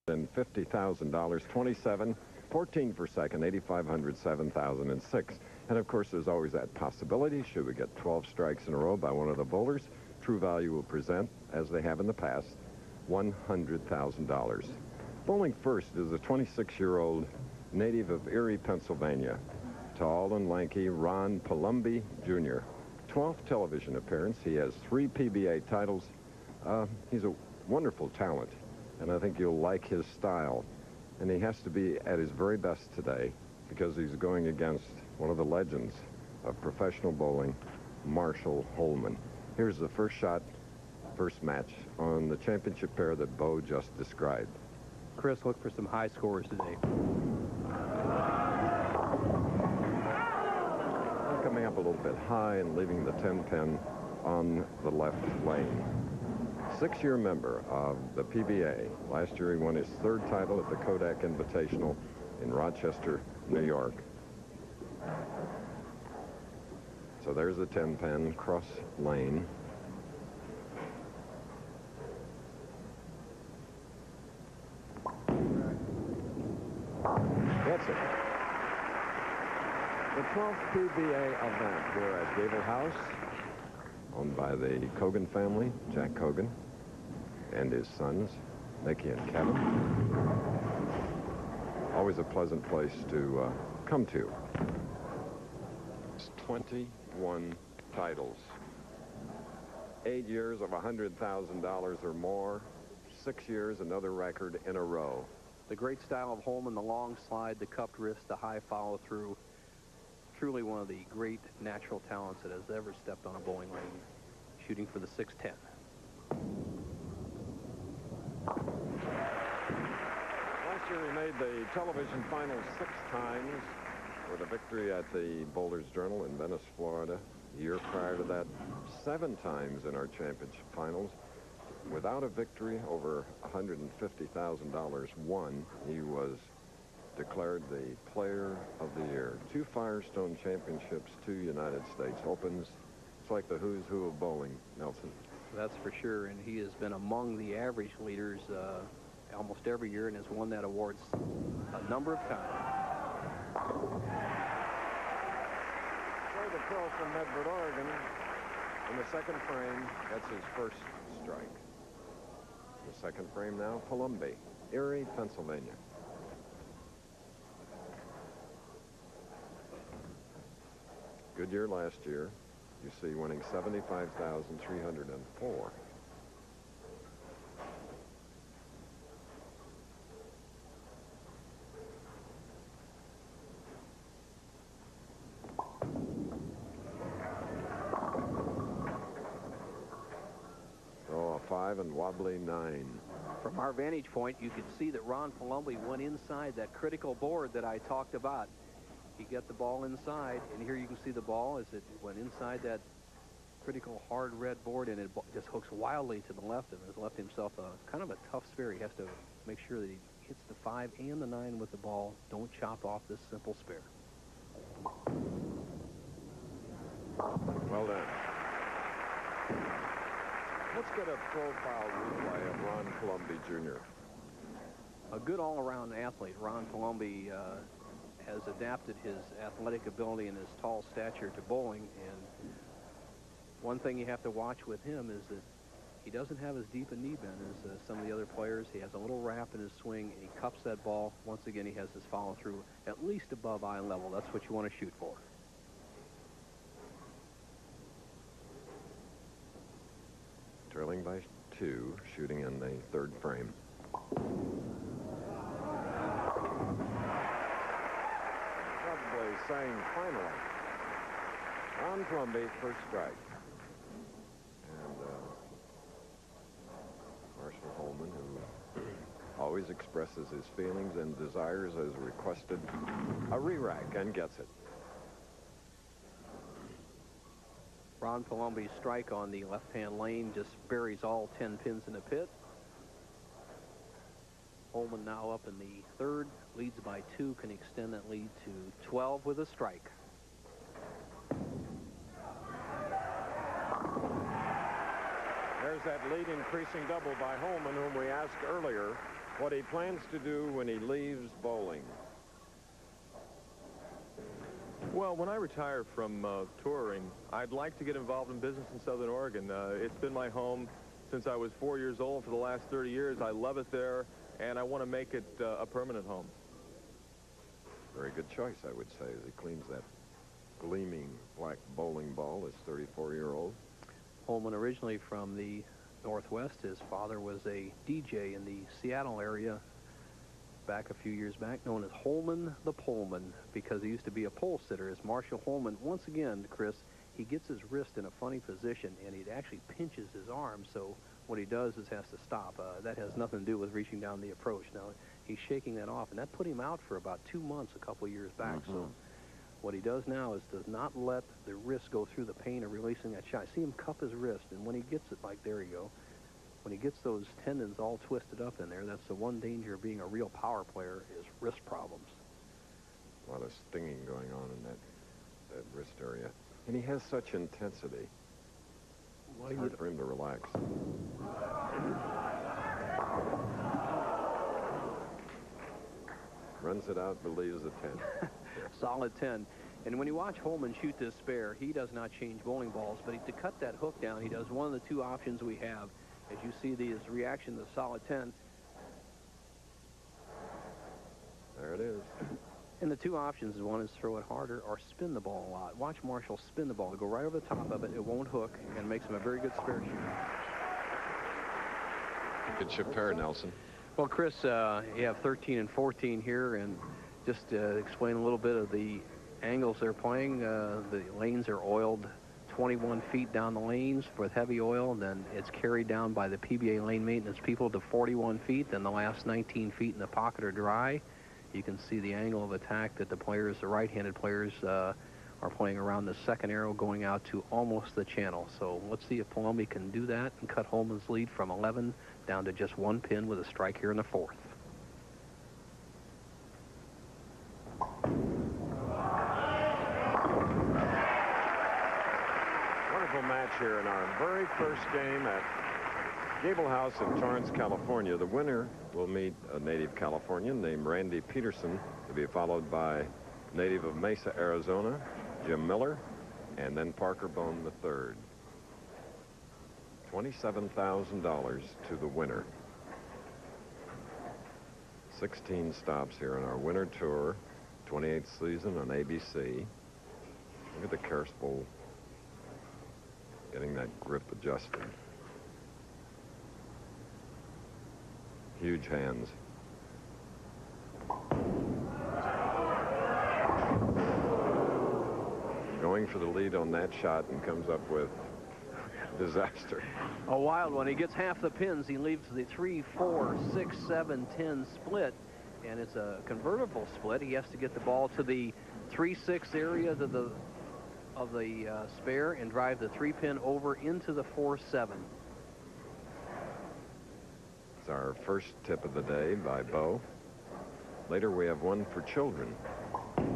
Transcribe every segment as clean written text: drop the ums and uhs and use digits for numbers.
$50,000, 27, 14 for second, 8,500, 7,006. And of course, there's always that possibility, should we get 12 strikes in a row by one of the bowlers, True Value will present, as they have in the past, $100,000. Bowling first is a 26-year-old native of Erie, Pennsylvania. Tall and lanky Ron Palumbi, Jr. 12th television appearance. He has 3 PBA titles. He's a wonderful talent, and I think you'll like his style. And he has to be at his very best today because he's going against one of the legends of professional bowling, Marshall Holman. Here's the first shot, first match on the championship pair that Bo just described. Chris, look for some high scores today. Coming up a little bit high and leaving the 10-pin on the left lane. 6-year member of the PBA. Last year he won his 3rd title at the Kodak Invitational in Rochester, New York. So there's the 10-pin cross lane. Gets it. The 12th PBA event here at Gable House, owned by the Cogan family, Jack Cogan, and his sons, Mickey and Kevin. Always a pleasant place to come to. It's 21 titles. 8 years of $100,000 or more. 6 years, another record in a row. The great style of Holman, the long slide, the cupped wrist, the high follow-through. Truly one of the great natural talents that has ever stepped on a bowling lane, shooting for the 610. Last year he made the television final 6 times with a victory at the Bowler's Journal in Venice, Florida. The year prior to that, 7 times in our championship finals. Without a victory, over $150,000 won. He was declared the Player of the Year. 2 Firestone Championships, 2 United States Opens. It's like the who's who of bowling, Nelson. That's for sure, and he has been among the average leaders almost every year and has won that award a number of times. So the pro from Medford, Oregon, in the 2nd frame, gets his first strike. The 2nd frame now, Palumbi, Erie, Pennsylvania. Good year last year. You see, winning 75,304. So a 5 and wobbly 9. From our vantage point, you could see that Ron Palumbi went inside that critical board that I talked about. He got the ball inside, and here you can see the ball as it went inside that critical hard red board, and it just hooks wildly to the left and has left himself kind of a tough spare. He has to make sure that he hits the 5 and the 9 with the ball. Don't chop off this simple spare. Well done. Let's get a profile replay of Ron Palumbi, Jr. A good all-around athlete. Ron Palumbi has adapted his athletic ability and his tall stature to bowling, and one thing you have to watch with him is that he doesn't have as deep a knee bend as some of the other players. He has a little wrap in his swing, and he cups that ball. Once again, he has his follow-through at least above eye level. That's what you want to shoot for. Trailing by 2, shooting in the 3rd frame. Probably saying finally. Ron Palumbi, first strike. And Marshall Holman, who always expresses his feelings and desires, has requested a re-rack and gets it. Ron Palumbi's strike on the left-hand lane just buries all 10 pins in the pit. Holman now up in the 3rd, leads by 2, can extend that lead to 12 with a strike. There's that lead increasing double by Holman, whom we asked earlier what he plans to do when he leaves bowling. Well, when I retire from touring, I'd like to get involved in business in Southern Oregon. It's been my home since I was 4 years old for the last 30 years. I love it there, and I want to make it a permanent home. Very good choice, I would say, as he cleans that gleaming black bowling ball, this 34-year-old. Holman originally from the Northwest. His father was a DJ in the Seattle area back a few years back, known as Holman the Poleman, because he used to be a pole sitter. As Marshall Holman, once again, Chris, he gets his wrist in a funny position, and he actually pinches his arm, so what he does is has to stop. That has nothing to do with reaching down the approach. Now, he's shaking that off, and that put him out for about 2 months a couple years back. So what he does now is does not let the wrist go through the pain of releasing that shot. See him cup his wrist, and when he gets it, like, there you go, when he gets those tendons all twisted up in there, that's the one danger of being a real power player is wrist problems. A lot of stinging going on in that wrist area. And he has such intensity. Well, It's hard for him to relax. Runs it out, but leaves a 10. Solid 10. And when you watch Holman shoot this spare, he does not change bowling balls, but to cut that hook down, he does one of the two options we have. As you see his reaction to the solid 10. There it is. And the two options is one is throw it harder or spin the ball a lot. Watch Marshall spin the ball. To go right over the top of it, it won't hook, and makes him a very good spare shooter. Good chip pair, Nelson. Well, Chris, you have 13 and 14 here, and just explain a little bit of the angles they're playing. The lanes are oiled 21 feet down the lanes with heavy oil, and then it's carried down by the PBA lane maintenance people to 41 feet. Then the last 19 feet in the pocket are dry. You can see the angle of attack that the players, the right-handed players, are playing around the second arrow going out to almost the channel. So let's see if Palombi can do that and cut Holman's lead from 11 down to just 1 pin with a strike here in the 4th. Match here in our very first game at Gable House in Torrance, California. The winner will meet a native Californian named Randy Peterson, to be followed by native of Mesa, Arizona, Jim Miller, and then Parker Bone III. $27,000 to the winner. 16 stops here in our winter tour, 28th season on ABC. Look at the Kerspool getting that grip adjusted. Huge hands. Going for the lead on that shot and comes up with disaster. A wild one. He gets half the pins. He leaves the 3, 4, 6, 7, 10 split, and it's a convertible split. He has to get the ball to the 3-6 area of the spare and drive the 3-pin over into the 4-7. It's our first tip of the day by Bo. Later we have one for children. Okay.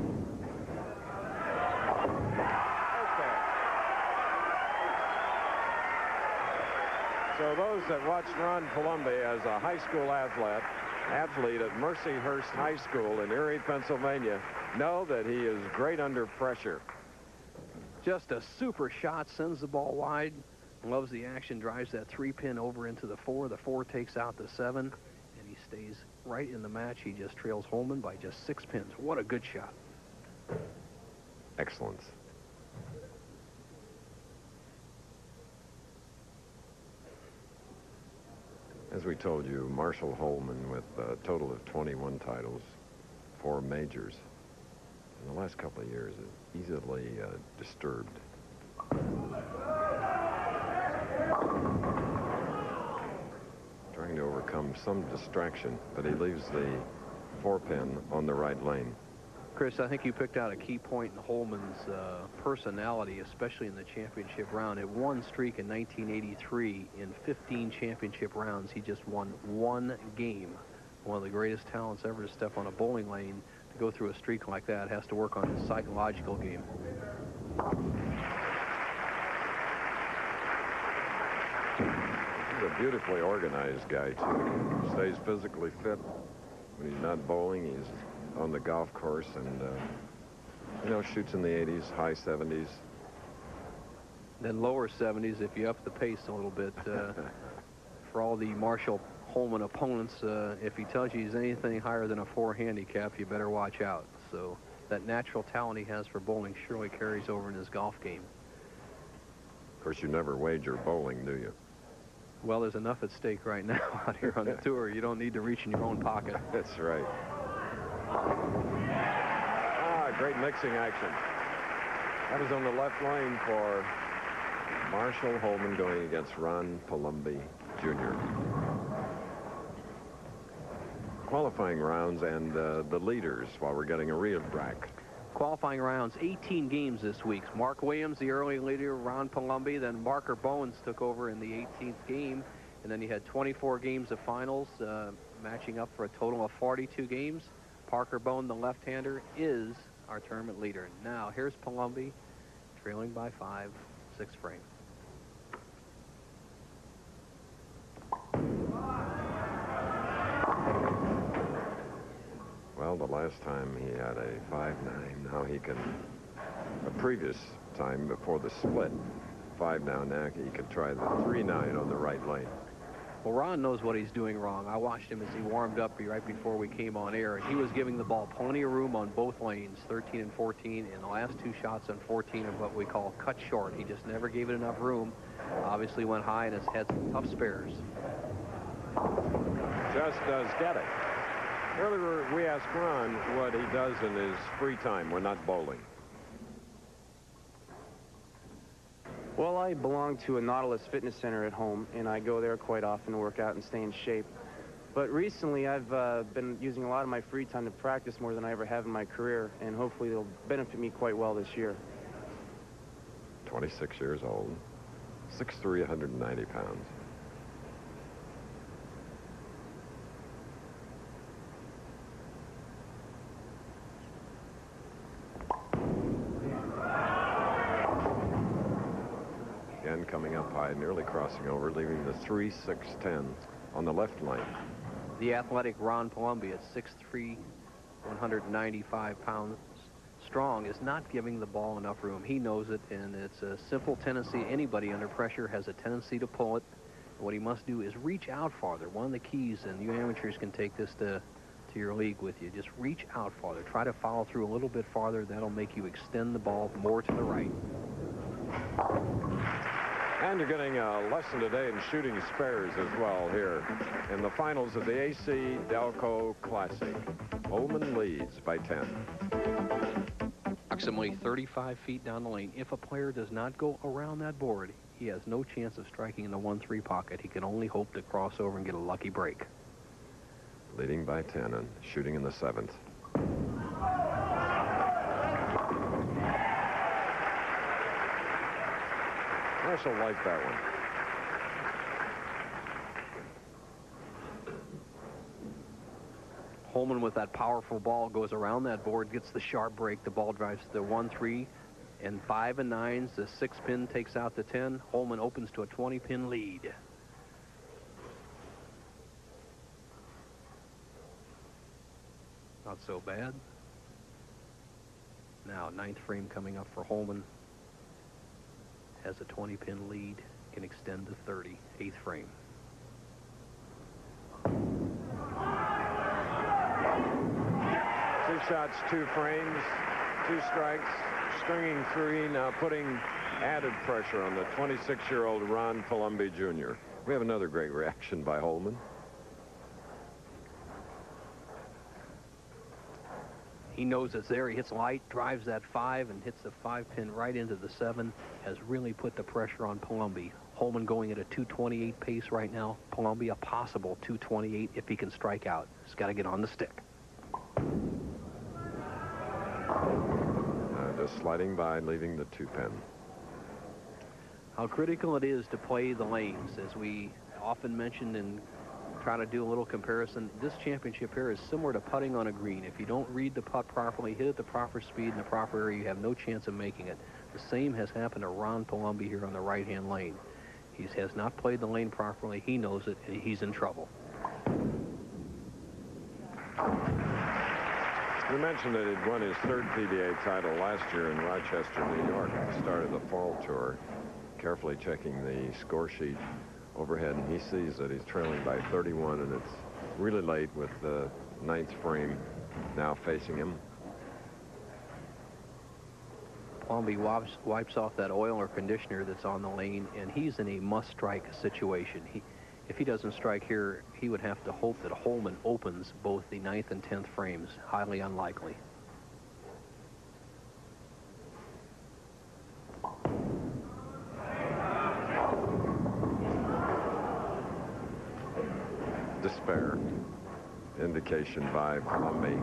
So those that watched Ron Palumbi as a high school athlete at Mercyhurst High School in Erie, Pennsylvania, know that he is great under pressure. Just a super shot, sends the ball wide, loves the action, drives that 3-pin over into the 4. The 4 takes out the 7, and he stays right in the match. He just trails Holman by just 6 pins. What a good shot. Excellence. As we told you, Marshall Holman with a total of 21 titles, 4 majors. In the last couple of years, easily disturbed. Trying to overcome some distraction, but he leaves the 4-pin on the right lane. Chris, I think you picked out a key point in Holman's personality, especially in the championship round. At one streak in 1983, in 15 championship rounds, he just won 1 game. One of the greatest talents ever to step on a bowling lane. To go through a streak like that has to work on his psychological game. The Beautifully organized guy, too. Stays physically fit. When he's not bowling, he's on the golf course and, you know, shoots in the 80s, high 70s. Then lower 70s if you up the pace a little bit. For all the Marshall Holman opponents, if he tells you he's anything higher than a 4 handicap, you better watch out. So that natural talent he has for bowling surely carries over in his golf game. Of course, you never wager bowling, do you? Well, there's enough at stake right now out here on the tour. You don't need to reach in your own pocket. That's right. Ah, great mixing action. That was on the left lane for Marshall Holman going against Ron Palumbi, Jr. Qualifying rounds and the leaders while we're getting a read back. Qualifying rounds, 18 games this week. Mark Williams, the early leader, Ron Palumbi, then Marker Bowens took over in the 18th game, and then you had 24 games of finals, matching up for a total of 42 games. Parker Bone, the left-hander, is our tournament leader. Now, here's Palumbi, trailing by 5, 6th frame. Well, the last time he had a 5-9. Now he can, a previous time before the split, 5-9. Now he could try the 3-9 on the right lane. Well, Ron knows what he's doing wrong. I watched him as he warmed up right before we came on air, and he was giving the ball plenty of room on both lanes, 13 and 14, and the last 2 shots on 14 are what we call cut short. He just never gave it enough room. Obviously went high and has had some tough spares. Just does get it. Earlier, we asked Ron what he does in his free time when not bowling. Well, I belong to a Nautilus fitness center at home, and I go there quite often to work out and stay in shape. But recently, I've been using a lot of my free time to practice more than I ever have in my career, and hopefully it'll benefit me quite well this year. 26 years old, 6'3", 190 pounds. Coming up high, nearly crossing over, leaving the 3-6-10 on the left lane. The athletic Ron Palumbi at 6'3", 195 pounds strong is not giving the ball enough room. He knows it, and it's a simple tendency. Anybody under pressure has a tendency to pull it. What he must do is reach out farther. One of the keys, and you amateurs can take this to your league with you, just reach out farther. Try to follow through a little bit farther. That'll make you extend the ball more to the right. And you're getting a lesson today in shooting spares as well here in the finals of the AC Delco Classic. Holman leads by 10. Approximately 35 feet down the lane. If a player does not go around that board, he has no chance of striking in the 1-3 pocket. He can only hope to cross over and get a lucky break. Leading by 10 and shooting in the 7th. Marshall liked that one. Holman with that powerful ball goes around that board, gets the sharp break. The ball drives to the 1-3 and 5 and 9s. The 6-pin takes out the 10. Holman opens to a 20-pin lead. Not so bad. Now 9th frame coming up for Holman. Has a 20-pin lead, can extend to 30, 8th frame. Two shots, 2 frames, 2 strikes, stringing 3, now putting added pressure on the 26-year-old Ron Palumbi Jr. We have another great reaction by Holman. He knows it's there. He hits light, drives that 5, and hits the 5-pin right into the 7. Has really put the pressure on Palumbi. Holman going at a 228 pace right now. Palumbi a possible 228 if he can strike out. He's got to get on the stick. Just sliding by, leaving the 2-pin. How critical it is to play the lanes, as we often mentioned and try to do a little comparison. This championship here is similar to putting on a green. If you don't read the putt properly, hit at the proper speed in the proper area, you have no chance of making it. The same has happened to Ron Palumbi here on the right-hand lane. He has not played the lane properly. He knows it, and he's in trouble. You mentioned that he'd won his third PBA title last year in Rochester, New York at the start of the fall tour. Carefully checking the score sheet overhead, and he sees that he's trailing by 31, and it's really late with the 9th frame now facing him. Palmby wipes off that oil or conditioner that's on the lane, and he's in a must-strike situation. If he doesn't strike here, he would have to hope that Holman opens both the 9th and 10th frames. Highly unlikely. Despair. Indication by Palmby.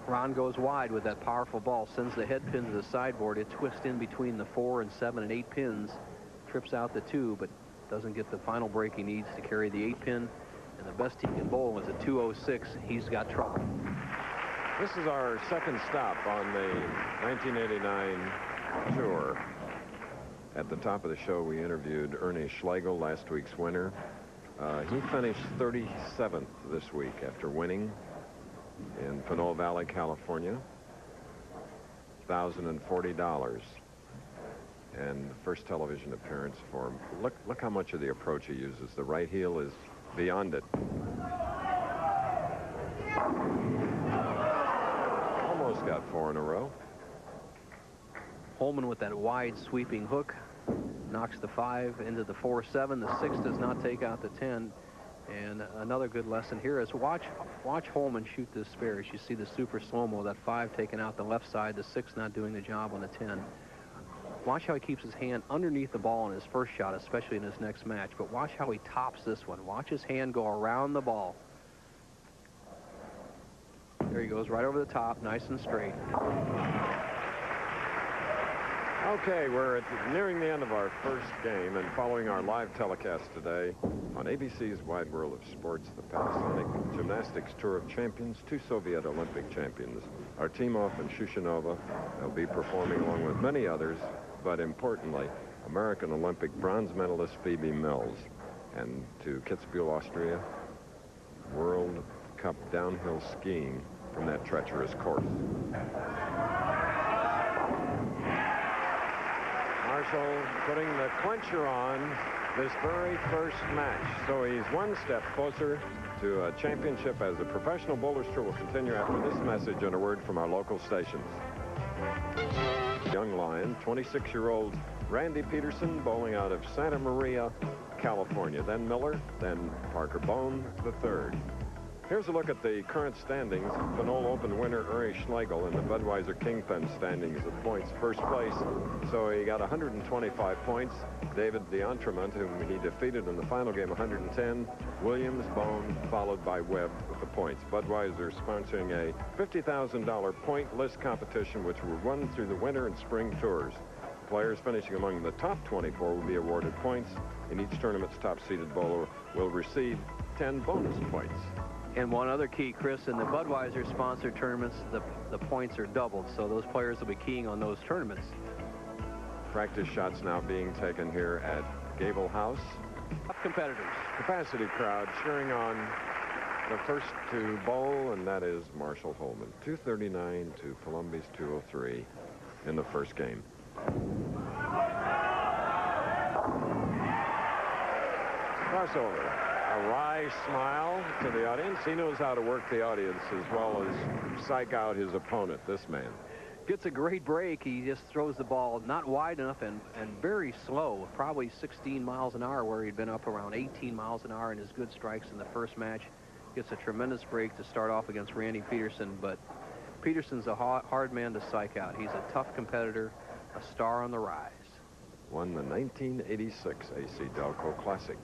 Ron goes wide with that powerful ball, sends the head pin to the sideboard. It twists in between the 4 and 7 and 8 pins, trips out the 2, but doesn't get the final break he needs to carry the 8 pin. And the best he can bowl is a 206. He's got trouble. This is our second stop on the 1989 tour. At the top of the show, we interviewed Ernie Schlegel, last week's winner. He finished 37th this week after winning in Pinole Valley, California. $1,040. And the first television appearance for him. Look how much of the approach he uses. The right heel is beyond it. Almost got 4 in a row. Holman with that wide sweeping hook knocks the 5 into the 4-7. The 6 does not take out the 10. And another good lesson here is watch Holman shoot this spare. As you see the super slow-mo, that 5 taking out the left side, the 6 not doing the job on the 10. Watch how he keeps his hand underneath the ball in his first shot, especially in his next match. But watch how he tops this one. Watch his hand go around the ball. There he goes, right over the top, nice and straight. Okay, we're nearing the end of our first game, and following our live telecast today on ABC's Wide World of Sports, the Panasonic Gymnastics Tour of Champions, 2 Soviet Olympic champions. Our team off in Shushenova. They'll be performing along with many others, but importantly, American Olympic bronze medalist Phoebe Mills. And to Kitzbühel, Austria, World Cup downhill skiing from that treacherous course. Marshall putting the clincher on this very first match. So he's one step closer to a championship as the Professional Bowlers Tour will continue after this message and a word from our local stations. Young Lion, 26-year-old Randy Peterson, bowling out of Santa Maria, California. Then Miller, then Parker Bone, the third. Here's a look at the current standings. Pinole Open winner Ernie Schlegel in the Budweiser Kingpin standings at points, first place. So he got 125 points. David D'Entremont, whom he defeated in the final game, 110. Williams, Bone, followed by Webb with the points. Budweiser sponsoring a $50,000 point list competition, which will run through the winter and spring tours. Players finishing among the top 24 will be awarded points. In each tournament's top-seeded bowler will receive 10 bonus points. And one other key, Chris, in the Budweiser sponsored tournaments, the points are doubled, so those players will be keying on those tournaments. Practice shots now being taken here at Gable House. Top competitors. Capacity crowd cheering on the first to bowl, and that is Marshall Holman. 239 to Columbia's 203 in the first game. Crossover. A wry smile to the audience. He knows how to work the audience as well as psych out his opponent, this man. Gets a great break. He just throws the ball not wide enough and very slow, probably 16 miles an hour, where he'd been up around 18 miles an hour in his good strikes in the first match. Gets a tremendous break to start off against Randy Peterson, but Peterson's a hard man to psych out. He's a tough competitor, a star on the rise. Won the 1986 AC Delco Classic.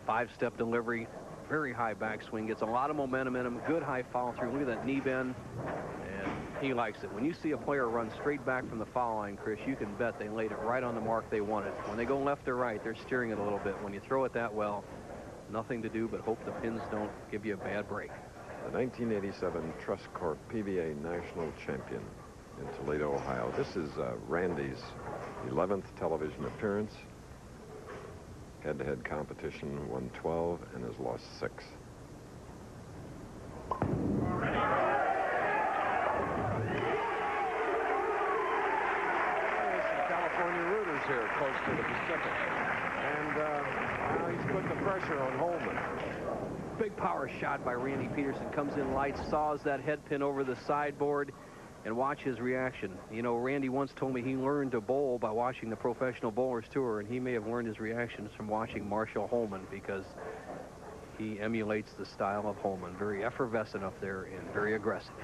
Five-step delivery, very high backswing, gets a lot of momentum in him, good high follow-through. Look at that knee bend, and He likes it. When you see a player run straight back from the foul line, Chris, you can bet they laid it right on the mark they wanted. When they go left or right, they're steering it a little bit. When you throw it that well, nothing to do but hope the pins don't give you a bad break. The 1987 Trust Corp PBA National Champion in Toledo, Ohio. This is Randy's 11th television appearance. Head-to-head competition, won 12 and has lost 6. Here close to the Pacific, and now he's put the pressure on Holman. Big power shot by Randy Peterson. Comes in light, saws that head pin over the sideboard, and watch his reaction. You know, Randy once told me he learned to bowl by watching the Professional Bowlers Tour, and he may have learned his reactions from watching Marshall Holman, because he emulates the style of Holman. Very effervescent up there and very aggressive.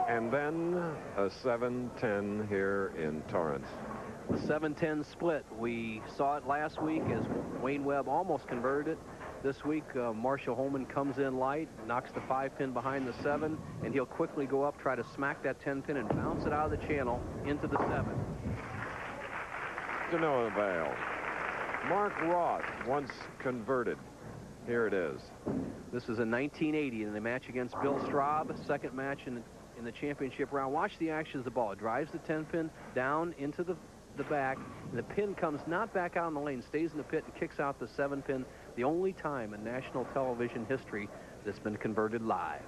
And then a 7-10 here in Torrance. The 7-10 split. We saw it last week as Wayne Webb almost converted it. This week, Marshall Holman comes in light, knocks the 5-pin behind the 7, and he'll quickly go up, try to smack that 10-pin and bounce it out of the channel into the 7. To no avail. Mark Roth once converted. Here it is. This is in 1980 in the match against Bill Straub, second match in the championship round. Watch the action as the ball drives the 10-pin down into the back, and the pin comes not back out in the lane, stays in the pit and kicks out the 7-pin. The only time in national television history that's been converted live.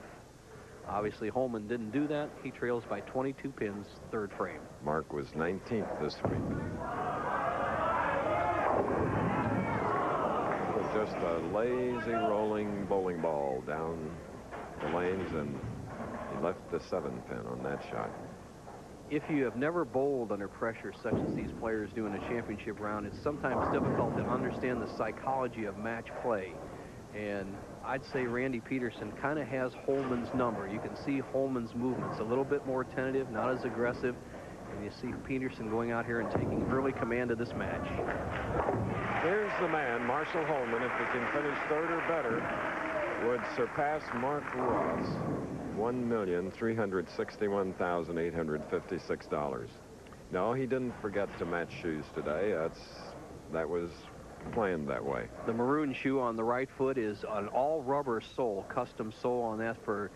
Obviously, Holman didn't do that. He trails by 22 pins, third frame. Mark was 19th this week. Just a lazy rolling bowling ball down the lanes, and he left the 7-pin on that shot. If you have never bowled under pressure such as these players do in a championship round, it's sometimes difficult to understand the psychology of match play. And I'd say Randy Peterson kind of has Holman's number. You can see Holman's movements a little bit more tentative, not as aggressive. And you see Peterson going out here and taking early command of this match. Here's the man, Marshall Holman, if he can finish third or better, would surpass Mark Ross. $1,361,856. No, he didn't forget to match shoes today. That was planned that way. The maroon shoe on the right foot is an all-rubber sole, custom sole on that for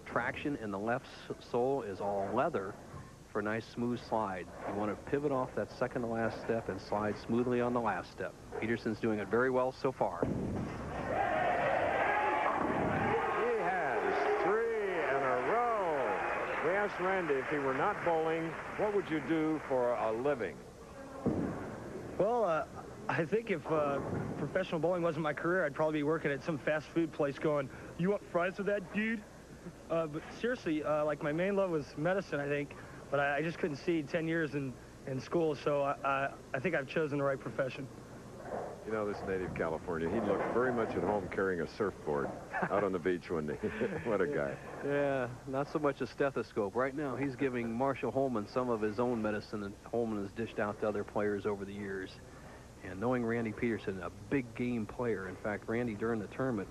traction, and the left sole is all leather for a nice smooth slide. You want to pivot off that second to last step and slide smoothly on the last step. Peterson's doing it very well so far. We asked Randy, if he were not bowling, what would you do for a living? Well, I think if professional bowling wasn't my career, I'd probably be working at some fast food place going, "You want fries with that, dude?" But seriously, like my main love was medicine, I think, but I just couldn't see 10 years in school, so I think I've chosen the right profession. You know, this native California, he looked very much at home carrying a surfboard out on the beach one day. What a guy. Yeah, not so much a stethoscope. Right now, he's giving Marshall Holman some of his own medicine that Holman has dished out to other players over the years. And knowing Randy Peterson, a big game player. In fact, Randy, during the tournament,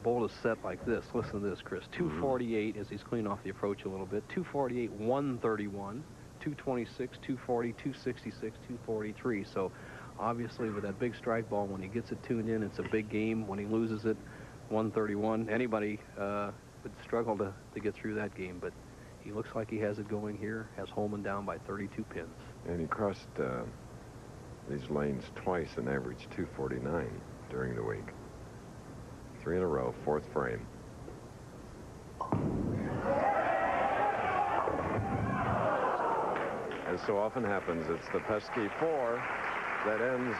bowled a set like this. Listen to this, Chris. 248 as he's cleaning off the approach a little bit. 248, 131, 226, 240, 266, 243. So obviously, with that big strike ball, when he gets it tuned in, it's a big game. When he loses it, 131, anybody would struggle to get through that game. But he looks like he has it going here, has Holman down by 32 pins. And he crossed these lanes twice and averaged 249 during the week. 3 in a row, fourth frame. As so often happens, it's the pesky 4 that ends,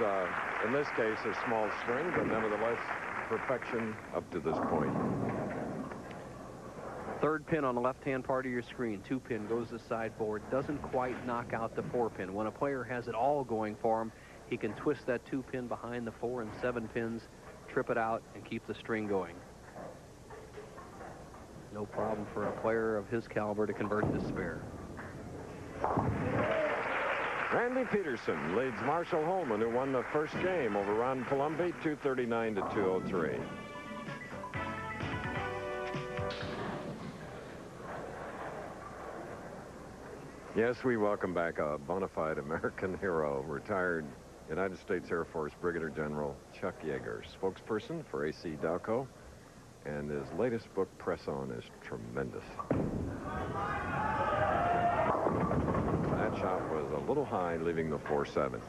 in this case, a small string, but nevertheless, perfection up to this point. Third pin on the left-hand part of your screen. 2-pin goes to sideboard. Doesn't quite knock out the 4-pin. When a player has it all going for him, he can twist that 2-pin behind the 4 and 7 pins, trip it out, and keep the string going. No problem for a player of his caliber to convert to spare. Randy Peterson leads Marshall Holman, who won the first game over Ron Palumbi, 239 to 203. Yes, we welcome back a bona fide American hero, retired United States Air Force Brigadier General Chuck Yeager, spokesperson for AC Delco, and his latest book, Press On, is tremendous. That shot was a little high, leaving the 4-7.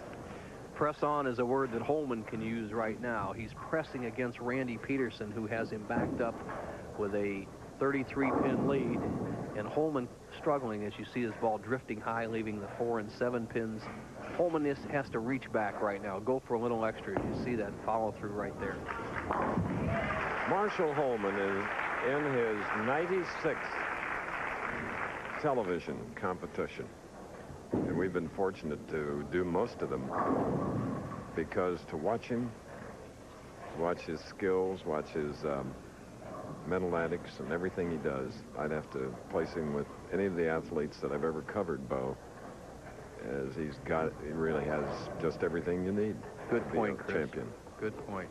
Press on is a word that Holman can use right now. He's pressing against Randy Peterson, who has him backed up with a 33-pin lead, and Holman struggling as you see his ball drifting high, leaving the 4 and 7 pins. Holman has to reach back right now, go for a little extra. You see that follow through right there. Marshall Holman is in his 96th television competition, and we've been fortunate to do most of them, because to watch him, watch his skills, watch his mental antics and everything he does, I'd have to place him with any of the athletes that I've ever covered, Bo, as he really has just everything you need. Good to point, be a Chris. champion. Good point.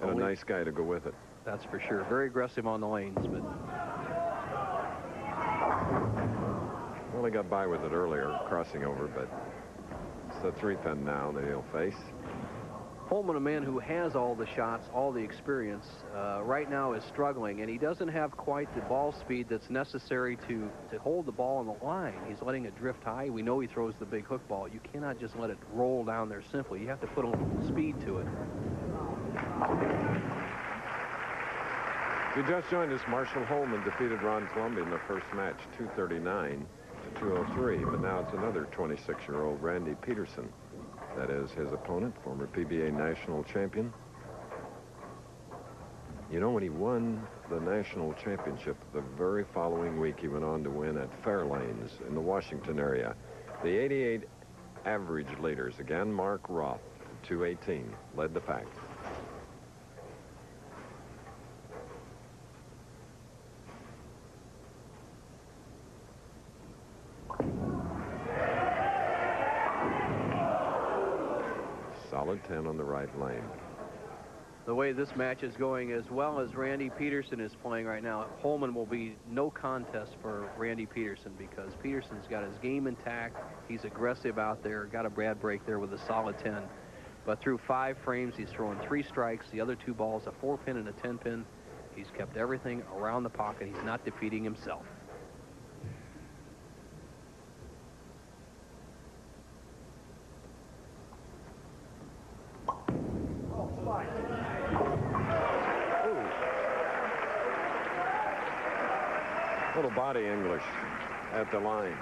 And a nice guy to go with it. That's for sure. Very aggressive on the lanes, but Well, he got by with it earlier, crossing over, but it's the 3-pin now that he'll face. Holman, a man who has all the shots, all the experience, right now is struggling, and he doesn't have quite the ball speed that's necessary to hold the ball on the line. He's letting it drift high. We know he throws the big hook ball. You cannot just let it roll down there simply. You have to put a little speed to it. If you just joined us, Marshall Holman defeated Ron Palumbi in the first match, 239 to 203, but now it's another 26-year-old Randy Peterson. That is his opponent, former PBA national champion. You know, when he won the national championship, the very following week he went on to win at Fairlanes in the Washington area. The 88 average leaders, again, Mark Roth, 218, led the pack. Solid 10 on the right lane. The way this match is going, as well as Randy Peterson is playing right now, Holman will be no contest for Randy Peterson, because Peterson's got his game intact. He's aggressive out there, got a bad break there with a solid 10. But through 5 frames, he's throwing 3 strikes, the other 2 balls, a 4-pin and a 10-pin. He's kept everything around the pocket. He's not defeating himself. Little body English at the line.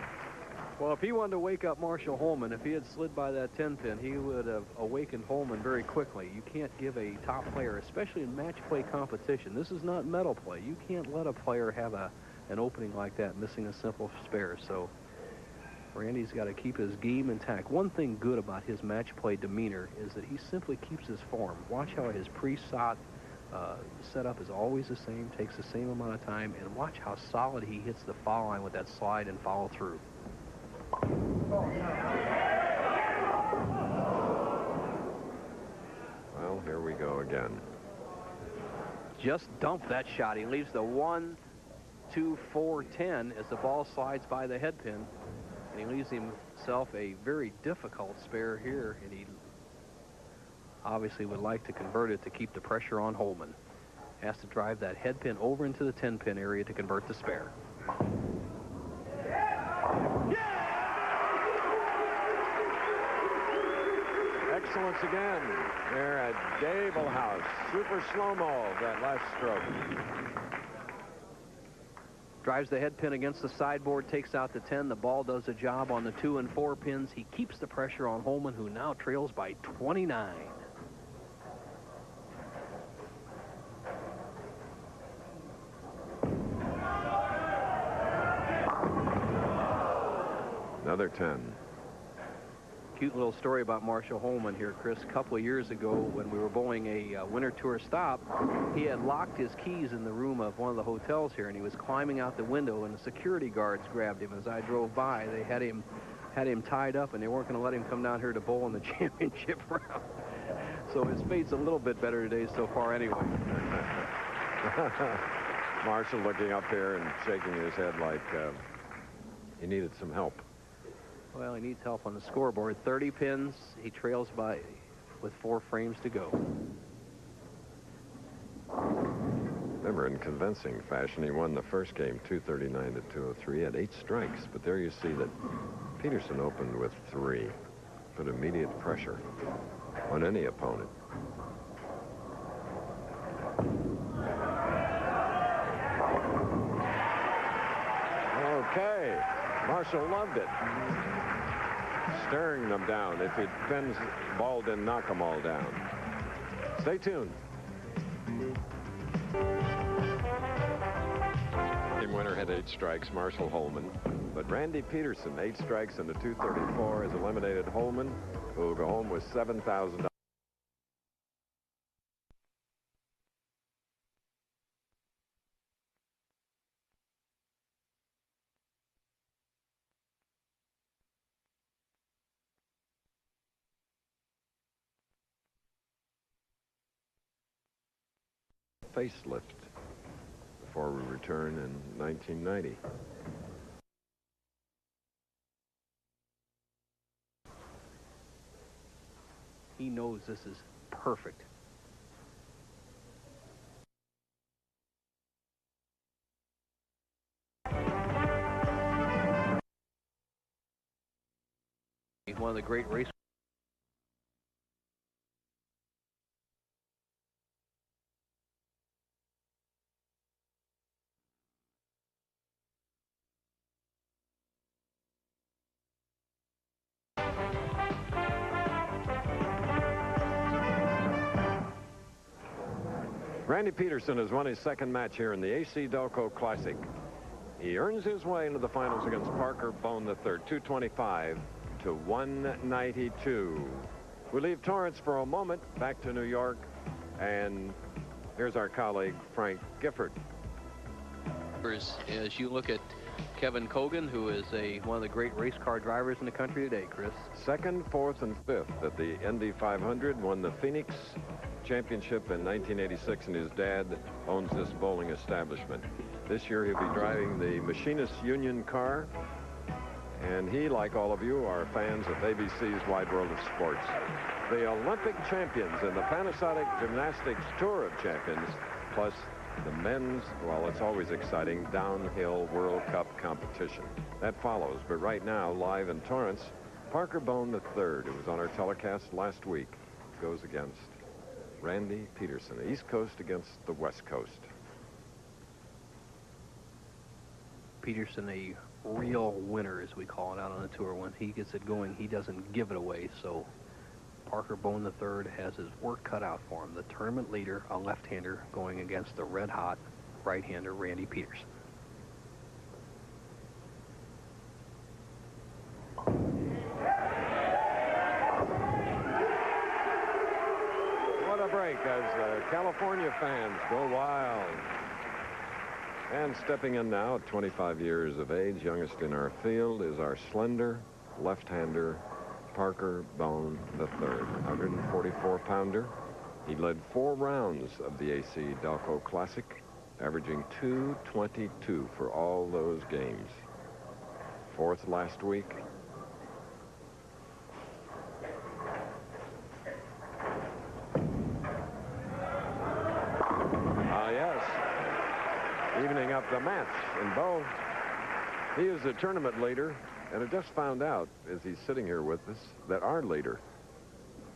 Well, if he wanted to wake up Marshall Holman, if he had slid by that 10-pin, he would have awakened Holman very quickly. You can't give a top player, especially in match play competition. This is not medal play. You can't let a player have an opening like that, missing a simple spare. So Randy's got to keep his game intact. One thing good about his match play demeanor is that he simply keeps his form. Watch how his pre-shot setup is always the same, takes the same amount of time, and watch how solid he hits the foul line with that slide and follow through. Well, here we go again. Just dump that shot. He leaves the 1, 2, 4, 10 as the ball slides by the head pin, and he leaves himself a very difficult spare here, and he obviously would like to convert it to keep the pressure on Holman. Has to drive that head pin over into the 10-pin area to convert the spare. Excellence again there at Gable House. Super slow-mo, that last stroke. Drives the head pin against the sideboard, takes out the 10. The ball does a job on the 2 and 4 pins. He keeps the pressure on Holman, who now trails by 29. Another 10. Cute little story about Marshall Holman here, Chris. A couple of years ago, when we were bowling a winter tour stop, he had locked his keys in the room of one of the hotels here, and he was climbing out the window, and the security guards grabbed him. As I drove by, they had him had him tied up, and they weren't going to let him come down here to bowl in the championship round. So his fate's a little bit better today so far anyway. Marshall looking up here and shaking his head like he needed some help. Well, he needs help on the scoreboard. 30 pins. He trails by with 4 frames to go. Remember, in convincing fashion, he won the first game 239 to 203 at 8 strikes. But there you see that Peterson opened with 3. Put immediate pressure on any opponent. Okay, Marshall loved it. Staring them down. If it Penn's ball didn't knock them all down. Stay tuned. Winner had 8 strikes, Marshall Holman. But Randy Peterson, 8 strikes and a 234, has eliminated Holman, who will go home with $7,000. Facelift before we return in 1990. He knows this is perfect. One of the great race. Randy Peterson has won his second match here in the AC Delco Classic. He earns his way into the finals against Parker Bone III, 225 to 192. We leave Torrance for a moment, back to New York, and here's our colleague, Frank Gifford. As you look at Kevin Cogan, who is one of the great race car drivers in the country today, Chris. 2nd, 4th, and 5th at the Indy 500, won the Phoenix Championship in 1986, and his dad owns this bowling establishment. This year he'll be driving the Machinist Union car, and he, like all of you, are fans of ABC's Wide World of Sports. The Olympic champions in the Panasonic Gymnastics Tour of Champions, plus the men's, well, it's always exciting, downhill World Cup competition. That follows, but right now, live in Torrance, Parker Bone III, who was on our telecast last week, goes against Randy Peterson, the East Coast against the West Coast. Peterson, a real winner, as we call it out on the tour. When he gets it going, he doesn't give it away. So Parker Bone III has his work cut out for him. The tournament leader, a left-hander, going against the red-hot right-hander, Randy Peterson. Break as the California fans go wild. And stepping in now at 25 years of age, youngest in our field, is our slender left-hander, Parker Bone III, 144-pounder. He led 4 rounds of the AC Delco Classic, averaging 222 for all those games. 4th last week. Evening up the match in bow. He is the tournament leader, and I just found out, as he's sitting here with us, that our leader,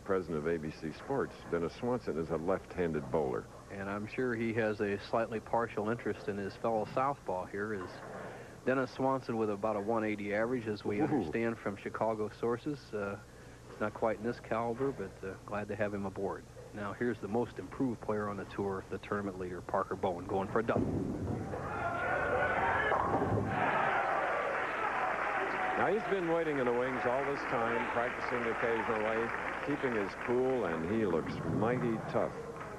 president of ABC Sports, Dennis Swanson, is a left-handed bowler. And I'm sure he has a slightly partial interest in his fellow southpaw here. Is Dennis Swanson with about a 180 average, as we understand from Chicago sources. It's not quite in this caliber, but glad to have him aboard. Now here's the most improved player on the tour, the tournament leader, Parker Bone, going for a double. Now he's been waiting in the wings all this time, practicing occasionally, keeping his cool, and he looks mighty tough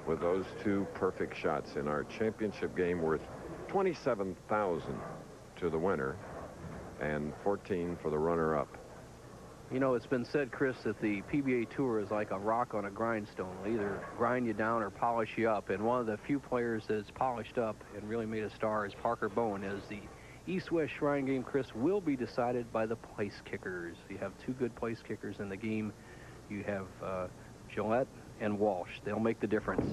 with those 2 perfect shots in our championship game worth $27,000 to the winner and $14,000 for the runner-up. You know, it's been said, Chris, that the PBA Tour is like a rock on a grindstone. It'll either grind you down or polish you up. And one of the few players that's polished up and really made a star is Parker Bowen, as the East-West Shrine game, Chris, will be decided by the place kickers. You have two good place kickers in the game. You have Gillette and Walsh. They'll make the difference.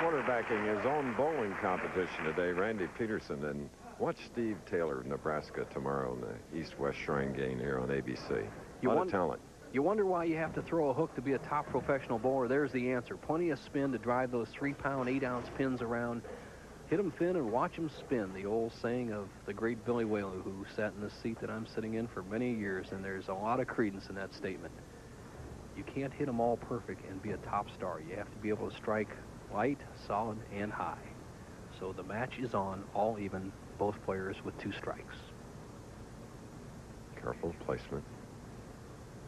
Quarterbacking his own bowling competition today, Randy Peterson, and watch Steve Taylor of Nebraska tomorrow in the East-West Shrine game here on ABC. A lot of talent. You wonder why you have to throw a hook to be a top professional bowler. There's the answer. Plenty of spin to drive those 3-pound, 8-ounce pins around. Hit them thin and watch them spin. The old saying of the great Billy Whalen, who sat in the seat that I'm sitting in for many years, and there's a lot of credence in that statement. You can't hit them all perfect and be a top star. You have to be able to strike light, solid, and high. So the match is on, all even, both players with 2 strikes. Careful placement.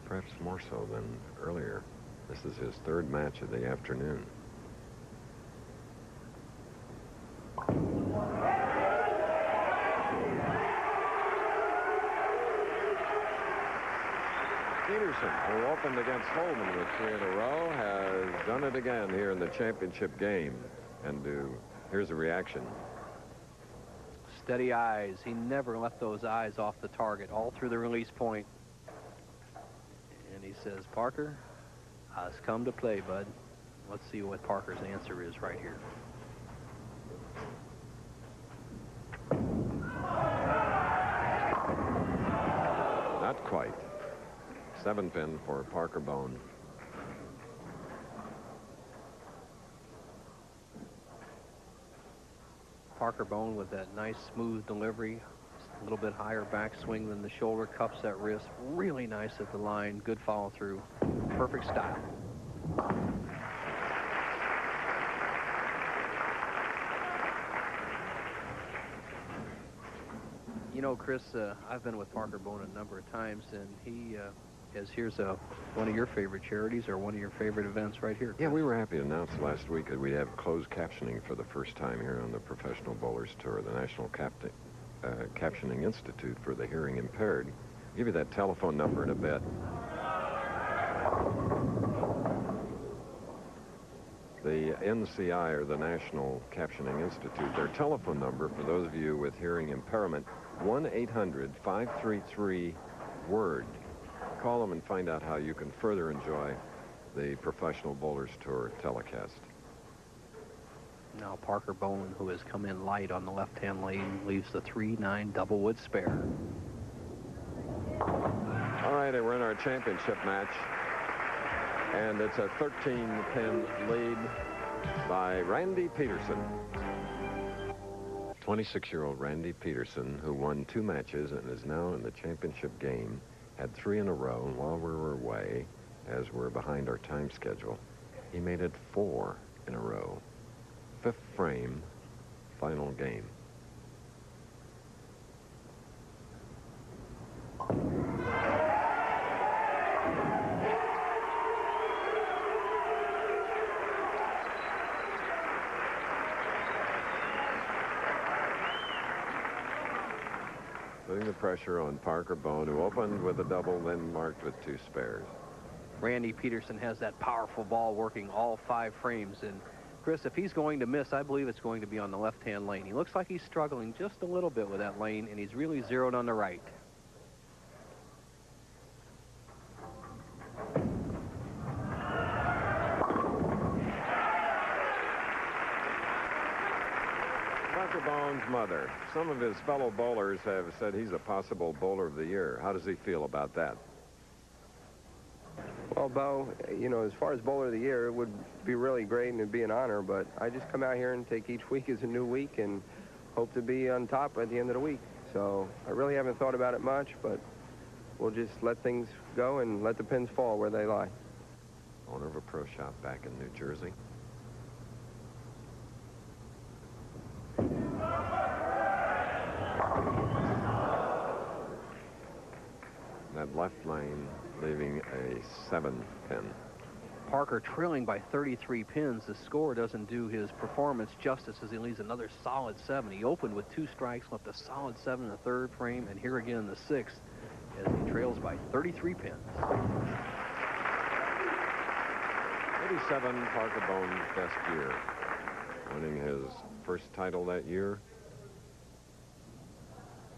Perhaps more so than earlier. This is his 3rd match of the afternoon. Peterson, who opened against Holman with 3 in a row, has done it again here in the championship game. And here's a reaction. Steady eyes. He never left those eyes off the target all through the release point. And he says, Parker, I've come to play, bud. Let's see what Parker's answer is right here. Not quite. 7-pin for Parker Bowen. Parker Bowen with that nice smooth delivery, a little bit higher backswing than the shoulder, cups that wrist, really nice at the line, good follow through, perfect style. You know, Chris, I've been with Parker Bowen a number of times, and he here's one of your favorite charities or one of your favorite events right here, Chris. Yeah, we were happy to announce last week that we'd have closed captioning for the first time here on the Professional Bowlers Tour, the National Captioning Institute for the Hearing Impaired. I'll give you that telephone number in a bit. The NCI, or the National Captioning Institute, their telephone number for those of you with hearing impairment, 1-800-533-WORD. Call them and find out how you can further enjoy the Professional Bowlers Tour telecast. Now Parker Bowen, who has come in light on the left-hand lane, leaves the 3-9 double wood spare. All right, we're in our championship match, and it's a 13-pin lead by Randy Peterson. 26-year-old Randy Peterson, who won 2 matches and is now in the championship game, had 3 in a row, and while we were away, as we're behind our time schedule, he made it 4 in a row. 5th frame, final game. Putting the pressure on Parker Bowen, who opened with a double, then marked with 2 spares. Randy Peterson has that powerful ball working all 5 frames. And, Chris, if he's going to miss, I believe it's going to be on the left-hand lane. He looks like he's struggling just a little bit with that lane, and he's really zeroed on the right. Parker Bowen's mother. Some of his fellow bowlers have said he's a possible bowler of the year. How does he feel about that? Well, Bo, you know, as far as bowler of the year, it would be really great and it'd be an honor, but I just come out here and take each week as a new week and hope to be on top at the end of the week. So I really haven't thought about it much, but we'll just let things go and let the pins fall where they lie. Owner of a pro shop back in New Jersey. That left lane leaving a 7-pin. Parker trailing by 33 pins. The score doesn't do his performance justice as he leaves another solid 7. He opened with 2 strikes, left a solid 7 in the 3rd frame, and here again in the 6th as he trails by 33 pins. 87, Parker Bone's best year, winning his first title that year,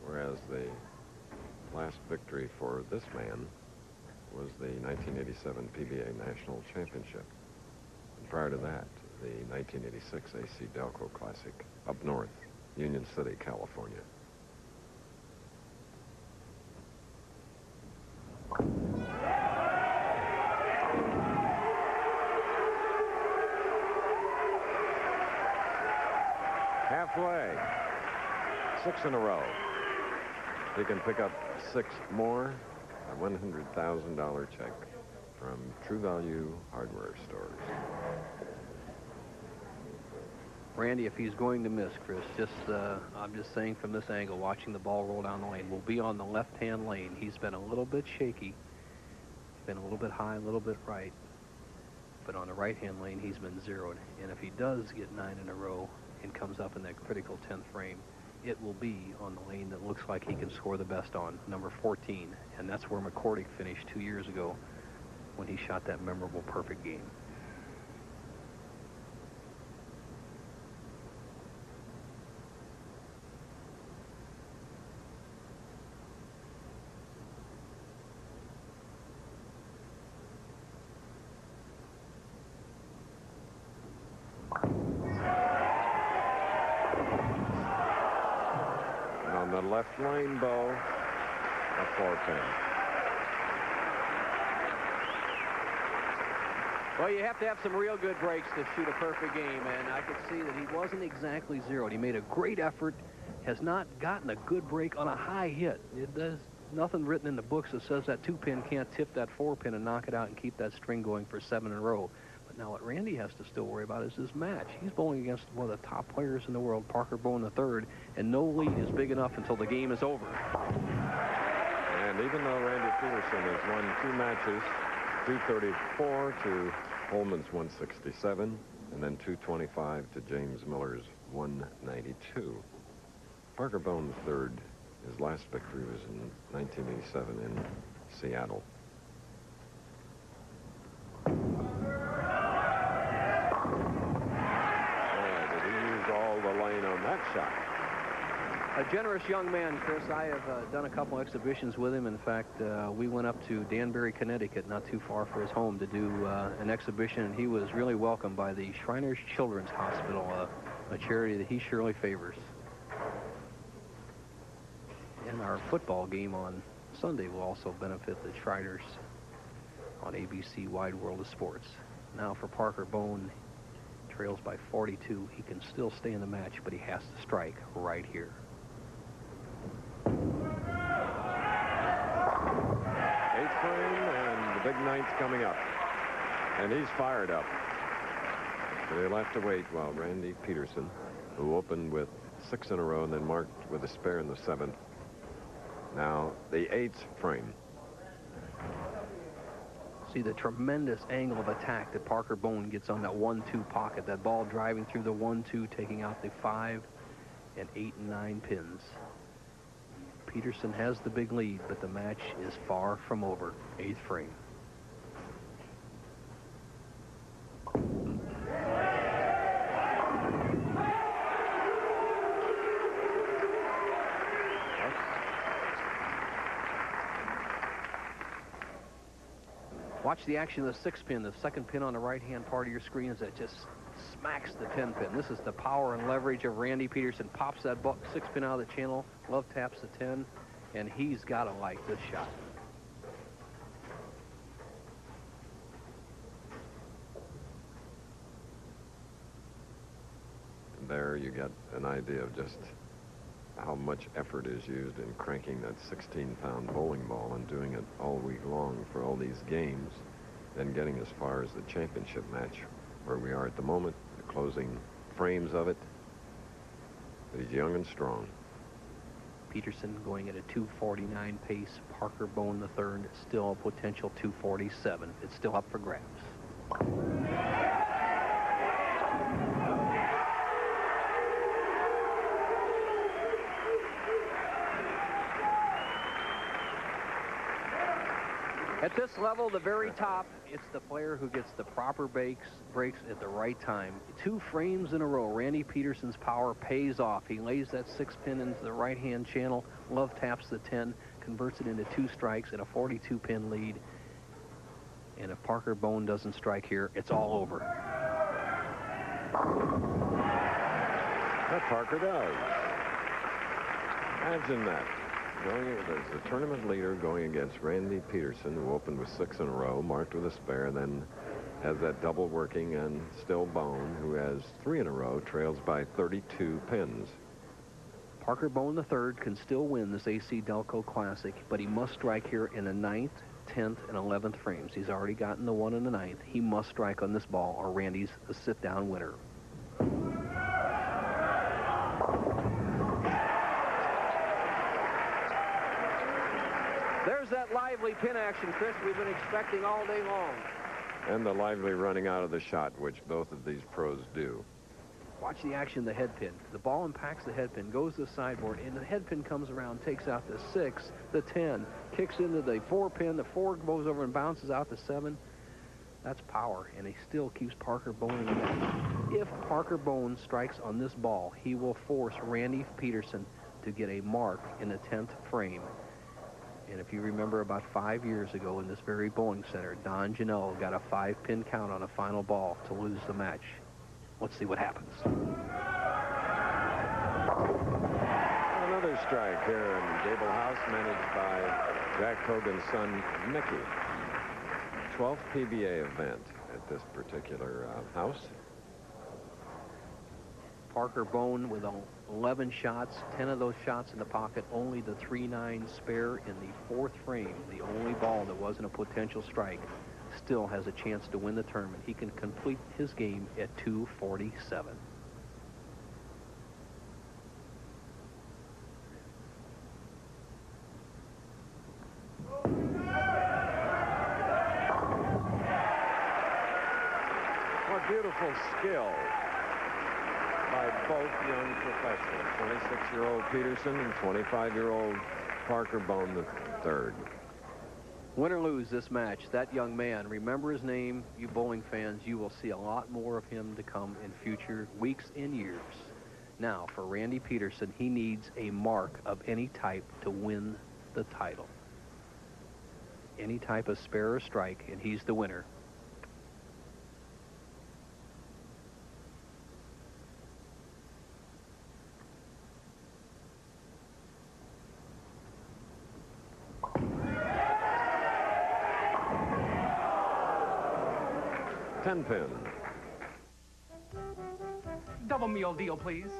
whereas the last victory for this man was the 1987 PBA National Championship. And prior to that, the 1986 AC Delco Classic up north, Union City, California. Halfway, 6 in a row. He can pick up 6 more, a $100,000 check from True Value Hardware Stores. Randy, if he's going to miss, Chris, I'm just saying from this angle, watching the ball roll down the lane, will be on the left-hand lane. He's been a little bit shaky. He's been a little bit high, a little bit right. But on the right-hand lane, he's been zeroed. And if he does get 9 in a row and comes up in that critical 10th frame, it will be on the lane that looks like he can score the best on, number 14. And that's where McCordick finished 2 years ago when he shot that memorable perfect game. The left lane, Bo, a 4-pin. Well, you have to have some real good breaks to shoot a perfect game, and I could see that he wasn't exactly zeroed. He made a great effort, has not gotten a good break on a high hit. There's nothing written in the books that says that 2-pin can't tip that 4-pin and knock it out and keep that string going for 7 in a row. Now, what Randy has to still worry about is his match. He's bowling against one of the top players in the world, Parker Bone III, and no lead is big enough until the game is over. And even though Randy Peterson has won 2 matches, 234 to Holman's 167, and then 225 to James Miller's 192. Parker Bone III, his last victory was in 1987 in Seattle. That shot. A generous young man, Chris. I have done a couple exhibitions with him. In fact, we went up to Danbury, Connecticut, not too far from his home, to do an exhibition, and he was really welcomed by the Shriners Children's Hospital, a charity that he surely favors. And our football game on Sunday will also benefit the Shriners on ABC Wide World of Sports. Now for Parker Bone, trails by 42. He can still stay in the match, but he has to strike right here. 8th frame, and the big 9th coming up. And he's fired up. So he'll have to wait while Randy Peterson, who opened with 6 in a row and then marked with a spare in the 7th. Now, the 8th frame. See the tremendous angle of attack that Parker Bone gets on that 1-2 pocket. That ball driving through the 1-2, taking out the 5 and 8 and 9 pins. Peterson has the big lead, but the match is far from over. 8th frame. Watch the action of the 6 pin, the 2nd pin on the right-hand part of your screen as it just smacks the 10 pin. This is the power and leverage of Randy Peterson. Pops that 6 pin out of the channel, love taps the 10, and he's got to like this shot. And there you get an idea of just how much effort is used in cranking that 16-pound bowling ball and doing it all week long for all these games, then getting as far as the championship match where we are at the moment, the closing frames of it. But he's young and strong. Peterson going at a 249 pace. Parker Bone III still a potential 247. It's still up for grabs. At this level, the very top, it's the player who gets the proper breaks at the right time. 2 frames in a row. Randy Peterson's power pays off. He lays that 6-pin into the right-hand channel. Love taps the 10, converts it into 2 strikes and a 42-pin lead. And if Parker Bone doesn't strike here, it's all over. That Parker does. Imagine that. There's the tournament leader going against Randy Peterson, who opened with 6 in a row, marked with a spare, then has that double working, and still Bone, who has 3 in a row, trails by 32 pins. Parker Bone III can still win this AC Delco Classic, but he must strike here in the 9th, 10th, and 11th frames. He's already gotten the 1 in the 9th. He must strike on this ball, or Randy's a sit-down winner. There's that lively pin action, Chris, we've been expecting all day long. And the lively running out of the shot, which both of these pros do. Watch the action, the head pin. The ball impacts the head pin, goes to the sideboard, and the head pin comes around, takes out the 6, the 10, kicks into the 4 pin, the 4 goes over and bounces out the 7. That's power, and he still keeps Parker Bone in the match. If Parker Bone strikes on this ball, he will force Randy Peterson to get a mark in the 10th frame. And if you remember, about 5 years ago in this very bowling center, Don Janelle got a 5-pin count on a final ball to lose the match. Let's see what happens. Another strike here in Gable House, managed by Jack Hogan's son, Mickey. 12th PBA event at this particular house. Parker Bone with 11 shots, 10 of those shots in the pocket, only the 3-9 spare in the 4th frame, the only ball that wasn't a potential strike, still has a chance to win the tournament. He can complete his game at 247. What beautiful skill by both young professionals, 26-year-old Peterson and 25-year-old Parker Bone III. Win or lose this match, that young man, remember his name, you bowling fans, you will see a lot more of him to come in future weeks and years. Now, for Randy Peterson, he needs a mark of any type to win the title. Any type of spare or strike, and he's the winner. Ten-pin. Double meal deal, please.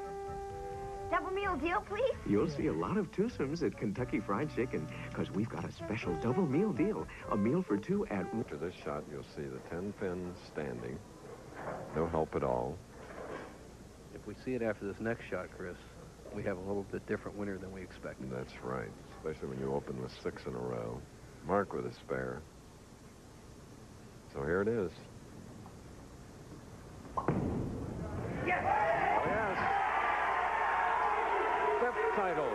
Double meal deal, please? You'll see a lot of twosomes at Kentucky Fried Chicken, because we've got a special double meal deal. A meal for 2 at... After this shot, you'll see the 10-pin standing. No help at all. If we see it after this next shot, Chris, we have a little bit different winner than we expected. That's right, especially when you open with 6 in a row. Mark with a spare. So here it is. Yes! Oh, yes. 5th title.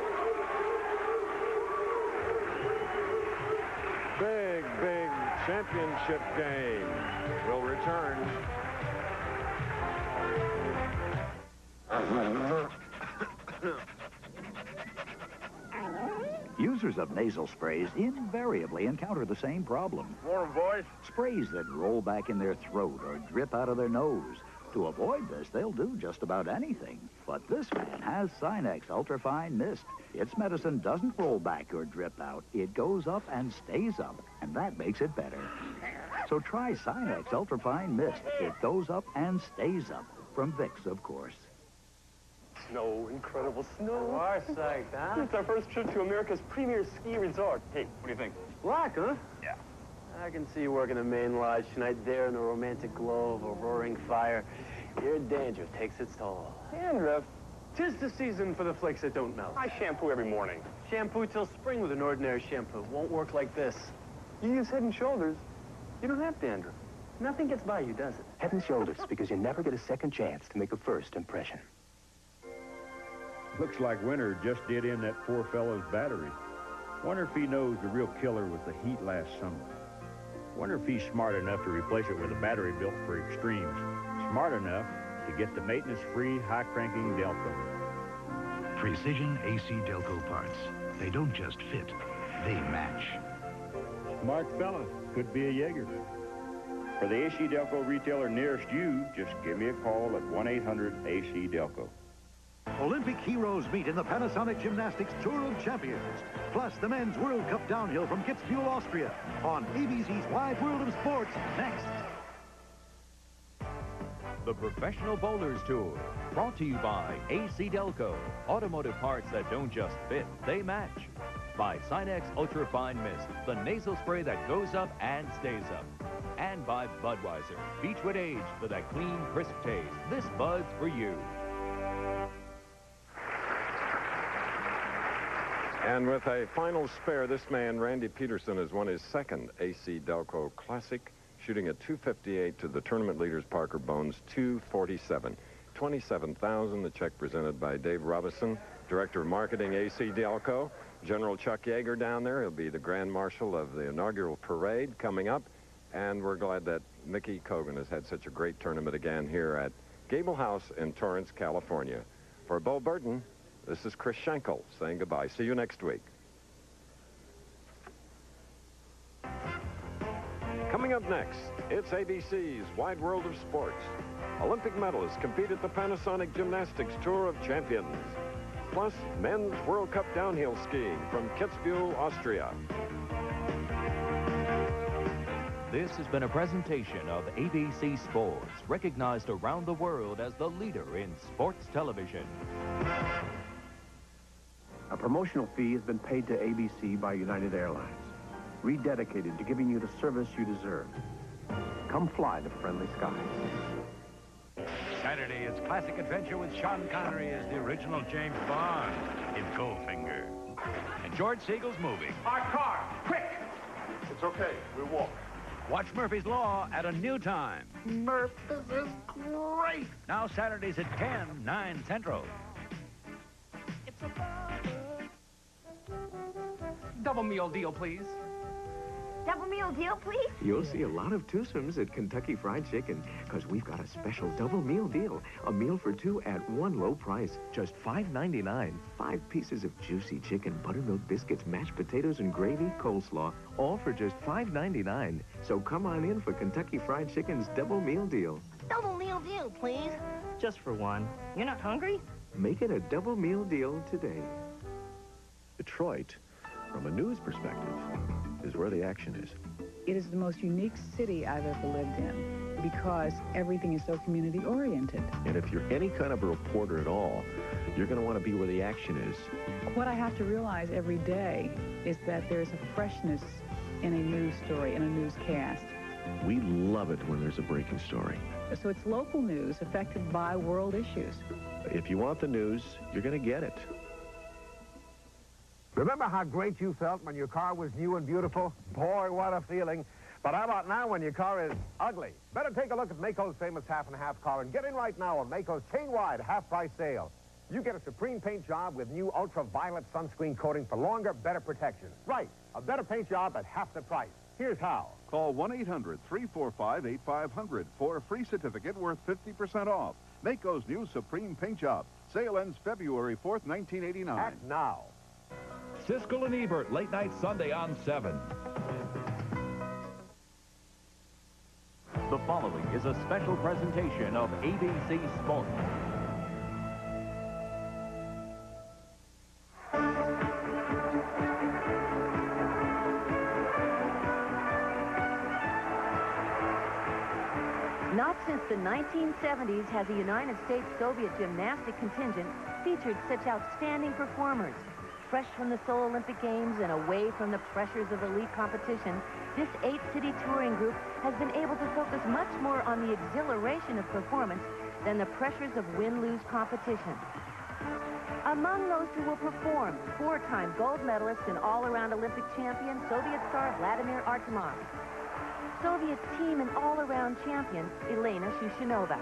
Big, big championship game will return. Users of nasal sprays invariably encounter the same problem. Morning, boys. Sprays that roll back in their throat or drip out of their nose. To avoid this, they'll do just about anything. But this man has Sinex Ultrafine Mist. Its medicine doesn't roll back or drip out. It goes up and stays up, and that makes it better. So try Sinex Ultrafine Mist. It goes up and stays up. From Vicks, of course. Snow, incredible snow. You are psyched, huh? It's our first trip to America's premier ski resort. Hey, what do you think? Black, huh? Yeah. I can see you working a main lodge tonight there in the romantic glow of a roaring fire. Your dandruff takes its toll. Dandruff? 'Tis the season for the flakes that don't melt. I shampoo every morning. Shampoo till spring with an ordinary shampoo. Won't work like this. You use Head and Shoulders. You don't have dandruff. Nothing gets by you, does it? Head and shoulders, because you never get a second chance to make a first impression. Looks like Winter just did in that poor fellow's battery. Wonder if he knows the real killer was the heat last summer. Wonder if he's smart enough to replace it with a battery built for extremes. Smart enough to get the maintenance-free, high-cranking Delco. Precision AC Delco parts. They don't just fit, they match. Smart fella. Could be a Jaeger. For the AC Delco retailer nearest you, just give me a call at 1-800-AC Delco. Olympic heroes meet in the Panasonic Gymnastics Tour of Champions. Plus the Men's World Cup Downhill from Kitzbühel, Austria. On ABC's Wide World of Sports, next. The Professional Bowlers Tour, brought to you by AC Delco. Automotive parts that don't just fit, they match. By Sinex Ultra-Fine Mist, the nasal spray that goes up and stays up. And by Budweiser, Beechwood Age, for that clean, crisp taste. This Bud's for you. And with a final spare, this man, Randy Peterson, has won his second AC Delco Classic, shooting a .258 to the tournament leaders Parker Bones' .247. $27,000, the check presented by Dave Robison, Director of Marketing, AC Delco. General Chuck Yeager down there. He'll be the Grand Marshal of the inaugural parade coming up. And we're glad that Mickey Kogan has had such a great tournament again here at Gable House in Torrance, California. For Bo Burton, this is Chris Schenkel saying goodbye. See you next week. Coming up next, it's ABC's Wide World of Sports. Olympic medalists compete at the Panasonic Gymnastics Tour of Champions. Plus, Men's World Cup Downhill Skiing from Kitzbühel, Austria. This has been a presentation of ABC Sports, recognized around the world as the leader in sports television. A promotional fee has been paid to ABC by United Airlines, rededicated to giving you the service you deserve. Come fly the friendly skies. Saturday is classic adventure with Sean Connery as the original James Bond in Goldfinger. And George Siegel's movie. Our car, quick! It's okay, we'll walk. Watch Murphy's Law at a new time. Murph, this is great! Now Saturdays at 10, 9 Central. Double meal deal, please. Double meal deal, please? You'll see a lot of twosomes at Kentucky Fried Chicken, because we've got a special double meal deal. A meal for two at one low price, just $5.99. 5 pieces of juicy chicken, buttermilk biscuits, mashed potatoes, and gravy, coleslaw, all for just $5.99. So come on in for Kentucky Fried Chicken's double meal deal. Double meal deal, please. Just for one. You're not hungry? Make it a double meal deal today. Detroit, from a news perspective, is where the action is. It is the most unique city I've ever lived in because everything is so community-oriented. And if you're any kind of a reporter at all, you're going to want to be where the action is. What I have to realize every day is that there's a freshness in a news story, in a newscast. We love it when there's a breaking story. So it's local news affected by world issues. If you want the news, you're going to get it. Remember how great you felt when your car was new and beautiful? Boy, what a feeling. But how about now when your car is ugly? Better take a look at Maaco's famous half and half car and get in right now on Maaco's chain-wide half-price sale. You get a supreme paint job with new ultraviolet sunscreen coating for longer, better protection. Right, a better paint job at half the price. Here's how. Call 1-800-345-8500 for a free certificate worth 50% off. Maaco's new Supreme Paint Job. Sale ends February 4th, 1989. Act now. Siskel and Ebert, late night Sunday on 7. The following is a special presentation of ABC Sports. Not since the 1970s has the United States Soviet gymnastic contingent featured such outstanding performers. Fresh from the Seoul Olympic Games and away from the pressures of elite competition, this 8-city touring group has been able to focus much more on the exhilaration of performance than the pressures of win-lose competition. Among those who will perform, 4-time gold medalist and all-around Olympic champion, Soviet star Vladimir Artemov. Soviet team and all-around champion, Elena Shushinova.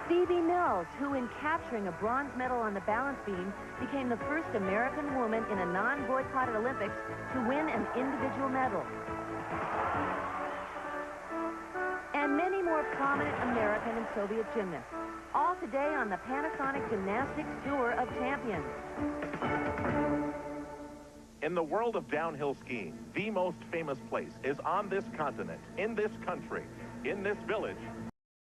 Phoebe Mills, who in capturing a bronze medal on the balance beam, became the first American woman in a non-boycotted Olympics to win an individual medal. And many more prominent American and Soviet gymnasts. All today on the Panasonic Gymnastics Tour of Champions. In the world of downhill skiing, the most famous place is on this continent, in this country, in this village,